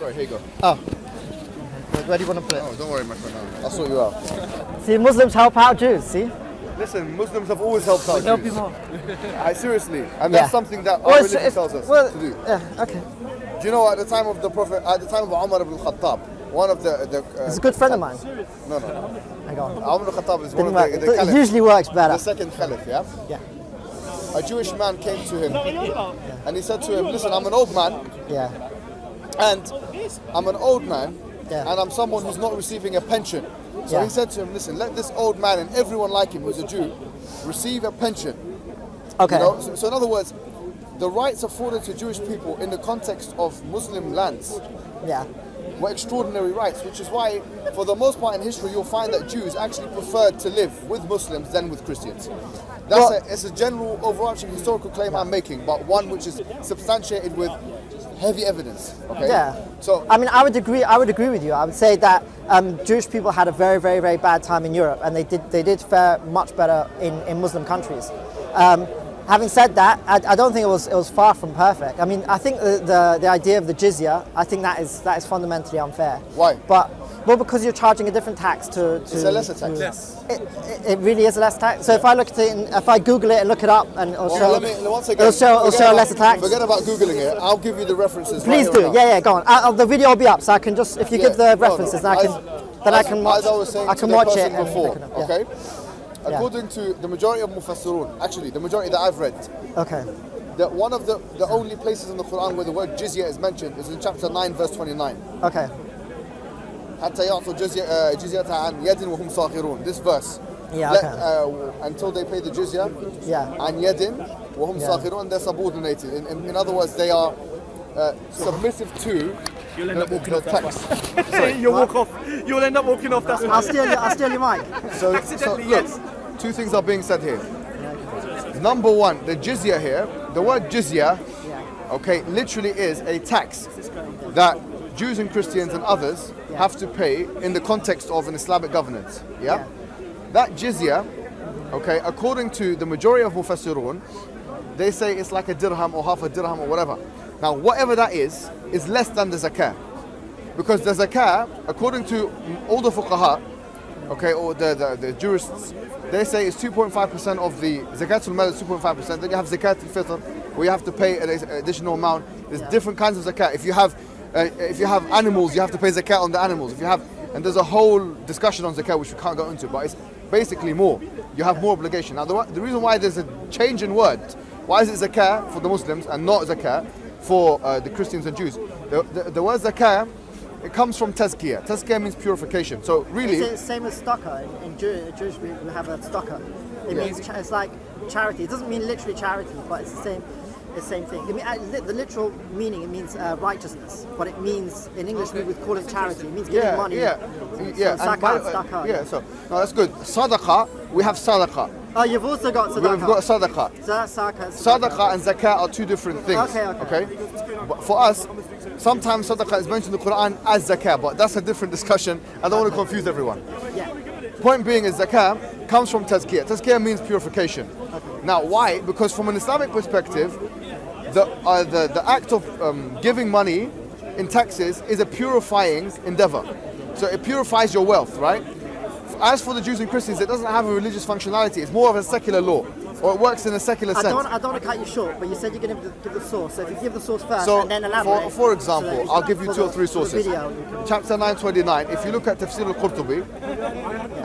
Sorry, here you go. Oh. Where do you want to put it? Oh, don't worry, my friend. I'll sort you out. See, Muslims help out Jews, see? Listen, Muslims have always helped out Help Jews. you more. Seriously. And Yeah. that's something that our Well, religion tells us to do. Yeah, okay. Do you know, at the time of the Prophet, at the time of Umar ibn Khattab, one of the He's a good friend of mine. No. Hang on. Umar ibn Khattab is one Didn't of work. the It caliphs, usually works better. the second caliph, yeah? Yeah. A Jewish man came to him and he said to him, listen, I'm an old man Yeah. and I'm an old man Yeah. and I'm someone who's not receiving a pension. So Yeah. he said to him, listen, let this old man and everyone like him who's a Jew receive a pension. Okay. You know? So in other words, the rights afforded to Jewish people in the context of Muslim lands Yeah. were extraordinary rights, which is why, for the most part in history, you'll find that Jews actually preferred to live with Muslims than with Christians. It's a general, overarching historical claim I'm making, but one which is substantiated with heavy evidence. Okay. Yeah. So I mean, I would agree with you. I would say that Jewish people had a very, very, very bad time in Europe, and they did fare much better in Muslim countries. Having said that, I don't think it was far from perfect. I mean, I think the idea of the jizya, I think that is fundamentally unfair. Why? Well, because you're charging a different tax to. It's a lesser tax. Yes. It really is a less tax. So if I look at it, if I Google it and look it up, and it'll show. It'll show a lesser tax. Forget about googling it. I'll give you the references. Please do. Yeah, go on. The video will be up, so I can just if you give the references, then I can watch. As I was saying I can to the watch person it before. yeah. Okay. According to the majority of Mufassirun, actually the majority that I've read, Okay. that one of the only places in the Quran where the word jizya is mentioned is in chapter 9, verse 29. Okay. حتى يعطوا جزية عن يد وهم صاغرون. This verse. Yeah. Okay. Until they pay the jizya. Yeah. عن يد وهم صاغرون, they're subordinated. In other words, they are submissive to the tax. You'll walk off. You'll end up walking off. That's I'll steal your mic. So look, two things are being said here. Number one, the jizya here, the word jizya, okay, literally is a tax that Jews and Christians and others have to pay in the context of an Islamic governance. Yeah? That jizya, okay, according to the majority of Mufassirun, they say it's like a dirham or half a dirham or whatever. Now, whatever that is less than the zakah. Because the zakah, according to all the fuqaha, okay, or the jurists, they say it's 2.5% of the zakatul mal is 2.5%. Then you have zakat al-fitr, where you have to pay an additional amount. There's different kinds of zakat. If you have animals, you have to pay zakat on the animals. And there's a whole discussion on zakat which we can't go into, but it's basically more. You have more obligation. Now, the reason why there's a change in word, why is it zakah for the Muslims and not zakah for the Christians and Jews? The word zakah, it comes from tazkiyah. Tazkiyah means purification. So really, It's the same as tzedakah. In Jewish we have a tzedakah. It means it's like charity. It doesn't mean literally charity, but it's the same. The same thing. I mean, the literal meaning, it means righteousness, but it means in English we would call it charity. It means giving money. Yeah. So zakah. Yeah. So no, that's good. Sadaqah, we have sadaqah. Oh, you've also got sadaqah. We've got sadaqah. Sadaqah and zakah are two different things. Okay. But for us, sometimes sadaqah is mentioned in the Quran as zakah, but that's a different discussion. I don't want to confuse everyone. Yeah. Point being is zakah comes from tazkiyah. Tazkiyah means purification. Now, why? Because from an Islamic perspective, the act of giving money in taxes is a purifying endeavor. So it purifies your wealth, right? As for the Jews and Christians, it doesn't have a religious functionality. It's more of a secular law, or it works in a secular sense. I don't want to cut you short, but you said you're going to give the source. So if you give the source first So, and then elaborate. for example, I'll give you two or three sources. Video, Chapter 929, if you look at Tafsir al-Qurtubi,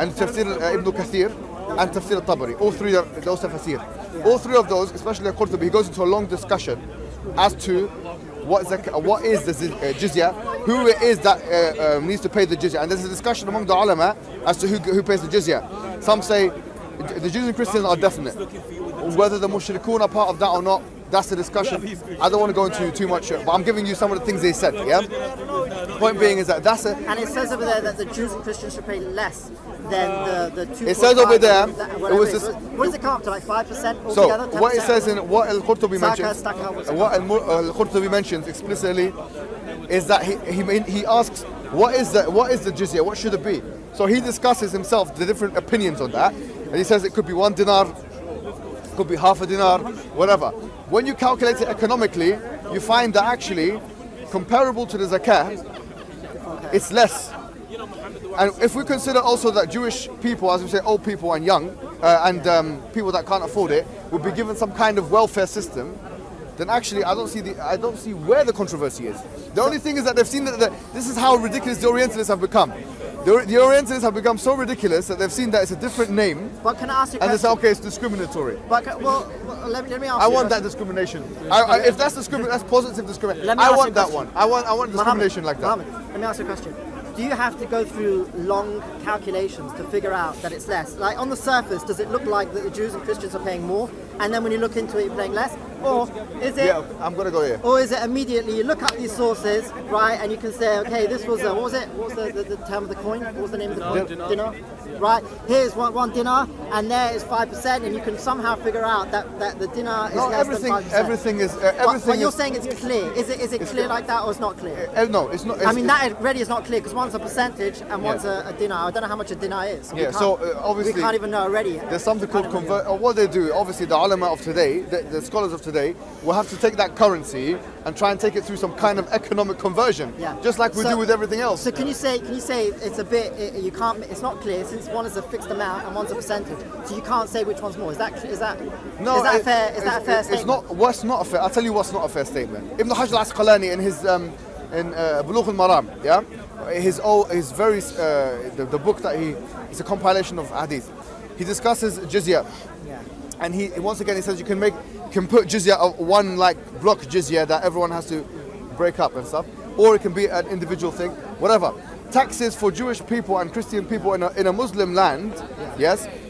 and Tafsir Ibn Kathir, and Tafsir al-Tabari, all three are those tafsir. All three of those, especially al-Qurtubi, he goes into a long discussion as to what is the jizya, who it is that needs to pay the jizya. And there's a discussion among the ulama as to who pays the jizya. Some say the Jews and Christians are definite. Whether the mushrikun are part of that or not, that's the discussion. I don't want to go into too much, but I'm giving you some of the things they said, yeah? Point being is that that's it. And it says over there that the Jews and Christians should pay less than the 2. It says over there, it was this, what does it come up to, like 5% altogether? So, what it says in what Al-Qurtubi mentions, what Al-Qurtubi mentions explicitly is that he asks, what is the jizya, what should it be? So he discusses himself the different opinions on that, and he says it could be 1 dinar, could be half a dinar, whatever. When you calculate it economically, you find that actually comparable to the zakah, it's less. And if we consider also that Jewish people, as we say, old people and young, and people that can't afford it, would be given some kind of welfare system, then actually I don't see where the controversy is. The only thing is that they've seen that this is how ridiculous the Orientalists have become. The Orientalists have become so ridiculous that they've seen that it's a different name. But can I ask you a and they say, question? okay, it's discriminatory. But let me ask I you. want that discrimination. If that's that's positive discrimination. I want that one. I want discrimination like that. Mohammed, let me ask you a question. Do you have to go through long calculations to figure out that it's less? Like on the surface, does it look like that the Jews and Christians are paying more, and then when you look into it, you're paying less? Or is it? Yeah, I'm gonna go here. Or is it immediately you look up these sources, right, and you can say, okay, this was what was it? What was the term of the coin? What was the name of the coin? Dinar. Right. Here's one dinar, and there is 5%, and you can somehow figure out that the dinar is less than 5%. Everything is. But you're saying it's clear. Is it clear like that, or it's not clear? No, it's not. I mean, that already is not clear because one's a percentage and one's a dinar. I don't know how much a dinar is. Yeah. So obviously we can't even know already. There's something called convert. Or what they do, obviously, the ulama of today, the scholars of today, will have to take that currency and try and take it through some kind of economic conversion, just like we do with everything else. So can you say it's a bit you can't? It's not clear since one is a fixed amount and one's a percentage. So you can't say which one's more. Is that no? Is that fair? Is that a fair statement? It's not. What's not a fair? I'll tell you what's not a fair statement. Ibn Hajj al-Asqalani in his in Bulugh al-Maram, his very the book that it's a compilation of hadith. He discusses jizya. And he once again he says you can put jizya of one like block jizya that everyone has to break up and stuff, or it can be an individual thing, whatever. Taxes for Jewish people and Christian people in a Muslim land,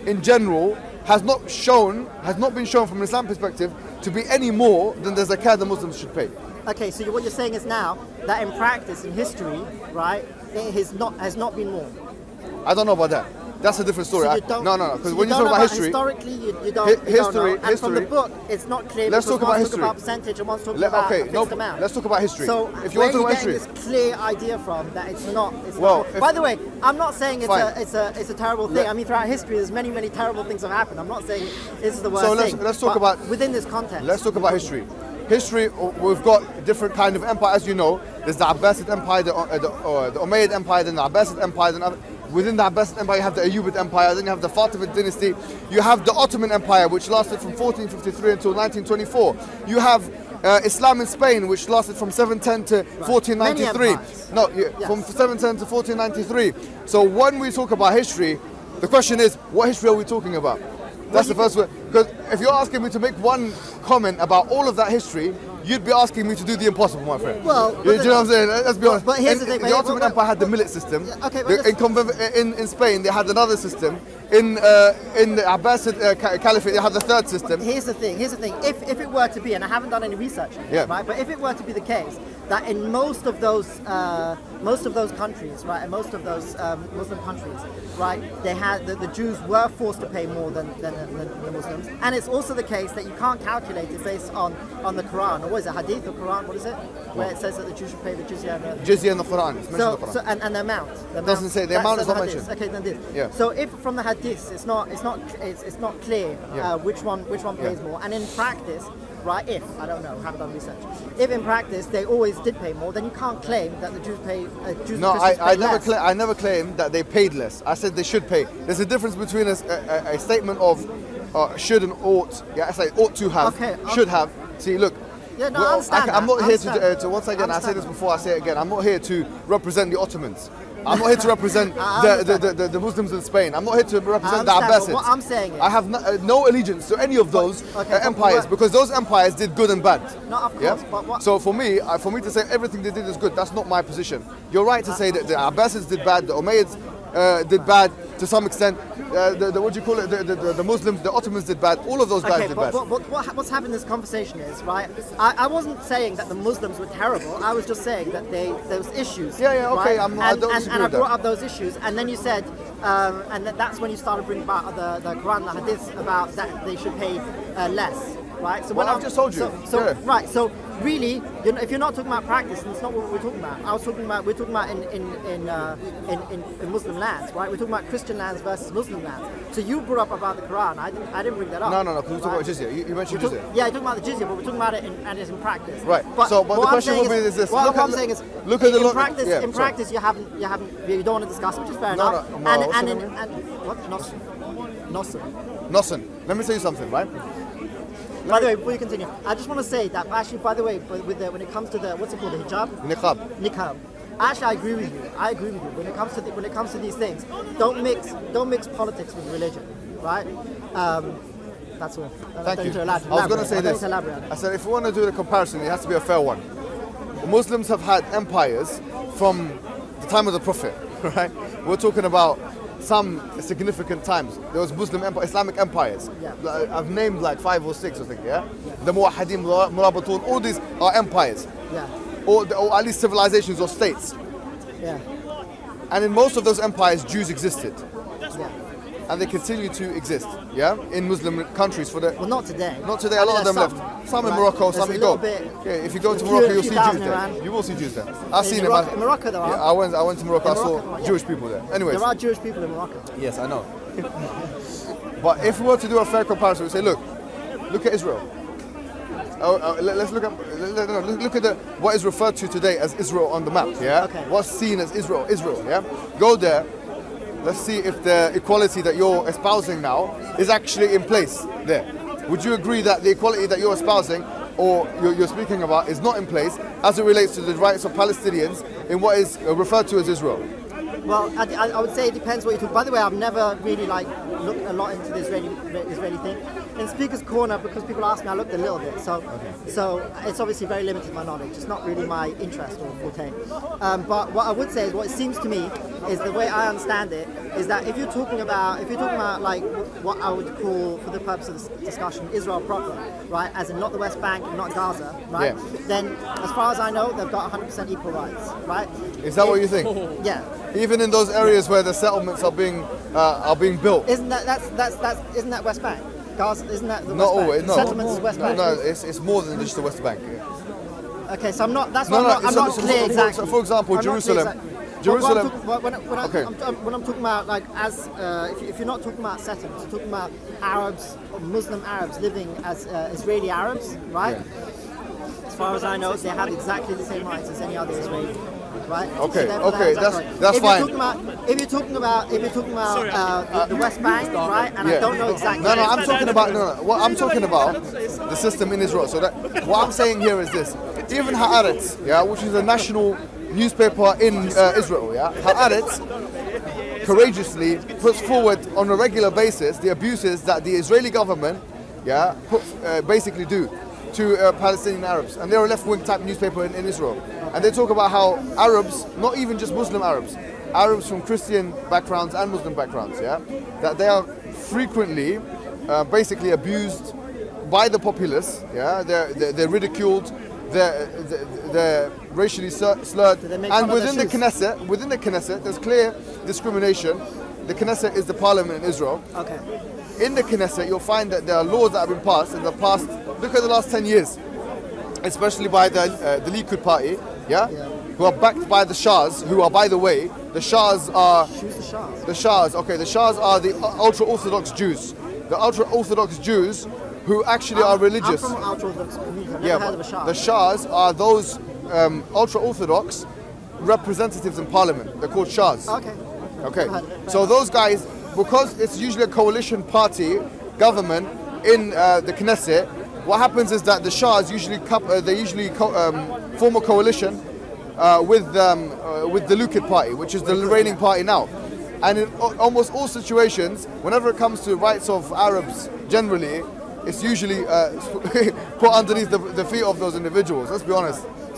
in general, has not been shown from an Islam perspective to be any more than the zakah the Muslims should pay. Okay, so what you're saying is now that in practice, in history, right, it has not been more. I don't know about that. That's a different story. So no. Because when you talk about history, historically, you don't know. And from the book, it's not clear. Let's talk about history. About percentage and one's talking about a fixed amount. Let's talk about history. So if you want to talk about history, this clear idea from that it's not. Well, by the way, I'm not saying it's a terrible thing. I mean, throughout history, there's many terrible things have happened. I'm not saying this is the worst thing. So let's talk about within this context. Let's talk about history. History, we've got different kind of empire, as you know. There's the Abbasid Empire, the Umayyad Empire, then the Abbasid Empire, then within the Abbasid Empire you have the Ayyubid Empire, then you have the Fatimid dynasty, you have the Ottoman Empire, which lasted from 1453 until 1924. You have Islam in Spain, which lasted from 710 to 1493. From 710 to 1493. So when we talk about history, the question is, what history are we talking about? That's the first one. Because if you're asking me to make one comment about all of that history, you'd be asking me to do the impossible, my friend. Well, you know what I'm saying? Let's be honest. But here's the thing. The Ottoman Empire had the millet system. Okay, in Spain, they had another system. In the Abbasid Caliphate, they had the third system. Here's the thing. If it were to be, and I haven't done any research, right? But if it were to be the case that in most of those countries, right, and most of those Muslim countries, right, they had the Jews were forced to pay more than the Muslims, and it's also the case that you can't calculate it based on the Quran, or what is it, Hadith or Quran? What is it? Where it says that the Jews should pay the jizya. Jizya in the Quran. It's mentioned in the Quran. So and the amount. It doesn't say the amount is not mentioned. Okay, then this. Yeah. So if from the Hadith it's not clear which one pays more, and in practice, right? If I don't know, haven't done research. If in practice they always did pay more, then you can't claim that the Jews pay. No, I never claimed that they paid less. I said they should pay. There's a difference between a statement of should and ought. Yeah, I say ought to have. Should have. See, look. Yeah, no, I understand. I'm not here to once again. I say this before. I say it again. I'm not here to represent the Ottomans. I'm not here to represent the Muslims in Spain. I'm not here to represent the Abbasids. What I'm saying is, I have no allegiance to any of those empires because those empires did good and bad. No, of course. But what? So for me to say everything they did is good, that's not my position. You're right to say that the Abbasids did bad, the Umayyads did bad to some extent. What do you call it? The Muslims, the Ottomans did bad. All of those guys did bad. But what's happened in this conversation is, right? I wasn't saying that the Muslims were terrible. I was just saying that there was issues. Okay. Right? I don't disagree and I with brought that. up those issues, and then you said, and that's when you started bringing about the Quran, the Hadith about that they should pay less. Right. So I've just told you. Right. So really, if you're not talking about practice, then it's not what we're talking about. We're talking about in Muslim lands, right? We're talking about Christian lands versus Muslim lands. So you brought up about the Quran. I didn't bring that up. No, because we're talking about jizya. You mentioned jizya. Yeah, you're talking about the jizya, but we're talking about it in practice. Right. But the question will be is this. What I'm saying is, look at the in practice, in practice, you don't want to discuss, which is fair enough. Nothing. Let me tell you something, right? By the way, before you continue, I just want to say that actually, by the way, when it comes to the what's it called, the hijab, niqab. Actually, I agree with you. When it comes to these things, don't mix politics with religion, right? That's all. Thank you. I was going to say this. I said if we want to do the comparison, it has to be a fair one. The Muslims have had empires from the time of the Prophet, right? We're talking about some significant times. There was Islamic empires. Yeah. I've named like 5 or 6, I think, yeah? The Muwahhidin, Murabatun, all these are empires. Yeah. Or at least civilizations or states. Yeah. And in most of those empires, Jews existed. Yeah. And they continue to exist, yeah? In Muslim countries for the... Well, not today. Not today, a lot of them left. Some in Morocco, some you go. Yeah, if you go to Morocco, you'll see Jews there. You will see Jews there. I've seen them. In Morocco, there are. Yeah, I went to Morocco, I saw Jewish people there. Anyways. There are Jewish people in Morocco. Yes, I know. But if we were to do a fair comparison, we say, look at Israel. Let's look at what is referred to today as Israel on the map, yeah? Okay. What's seen as Israel, yeah? Go there. Let's see if the equality that you're espousing now is actually in place there. Would you agree that the equality that you're espousing or you're speaking about is not in place as it relates to the rights of Palestinians in what is referred to as Israel? Well, I would say it depends what you talk. By the way, I've never really looked a lot into the Israeli thing. In Speaker's Corner, because people ask me, I looked a little bit. So it's obviously very limited, my knowledge. It's not really my interest or forte. But what I would say is, what it seems to me is the way I understand it is that if you're talking about like what I would call, for the purpose of this discussion, Israel proper, right, as in not the West Bank, not Gaza, right? Yeah. Then, as far as I know, they've got 100% equal rights, right? Is that what you think? Yeah. Even in those areas where the settlements are being built. Isn't that West Bank? Gaza, isn't that the West Not Bank? always. No. Settlements is West Bank. No, it's more than just the West Bank. Yeah. Okay, so I'm not. That's why I'm not clear exactly. For example, I'm Jerusalem. not clear exactly. Jerusalem. When I'm talking about, like, as if you're not talking about settlements, you're talking about Arabs, Muslim Arabs living as Israeli Arabs, right? Yeah. As far as I know, they have exactly the same rights as any other Israeli. Right? Okay, so okay, that's fine. If you're talking about the West Bank, right? And yeah. I don't know exactly. No, I'm talking about What I'm talking about the system in Israel. So that what I'm saying here is this: even Haaretz, yeah, which is a national newspaper in Israel, yeah, Haaretz courageously puts forward on a regular basis the abuses that the Israeli government, yeah, basically do to Palestinian Arabs, and they're a left-wing type newspaper in Israel, and they talk about how Arabs, not even just Muslim Arabs from Christian backgrounds and Muslim backgrounds, yeah, that they are frequently basically abused by the populace, yeah, they're ridiculed, they're racially slurred, and within the Knesset, there's clear discrimination. The Knesset is the parliament in Israel. Okay. In the Knesset, you'll find that there are laws that have been passed in the past. Look at the last 10 years, especially by the Likud party, yeah, who are backed by the Shahs, who are, by the way, the Shahs are. Who's the Shahs? The Shahs, okay, the Shahs are the ultra-Orthodox Jews. The ultra-Orthodox Jews who actually are religious. I'm from ultra-Orthodox community. I've never heard of a Shah. The Shahs are those ultra-Orthodox representatives in parliament. They're called Shahs. Okay. So those guys, because it's usually a coalition party government in the Knesset, what happens is that the Shahs usually form a coalition with the Likud party, which is the reigning party now. And in almost all situations, whenever it comes to rights of Arabs generally, it's usually put underneath the feet of those individuals. Let's be honest.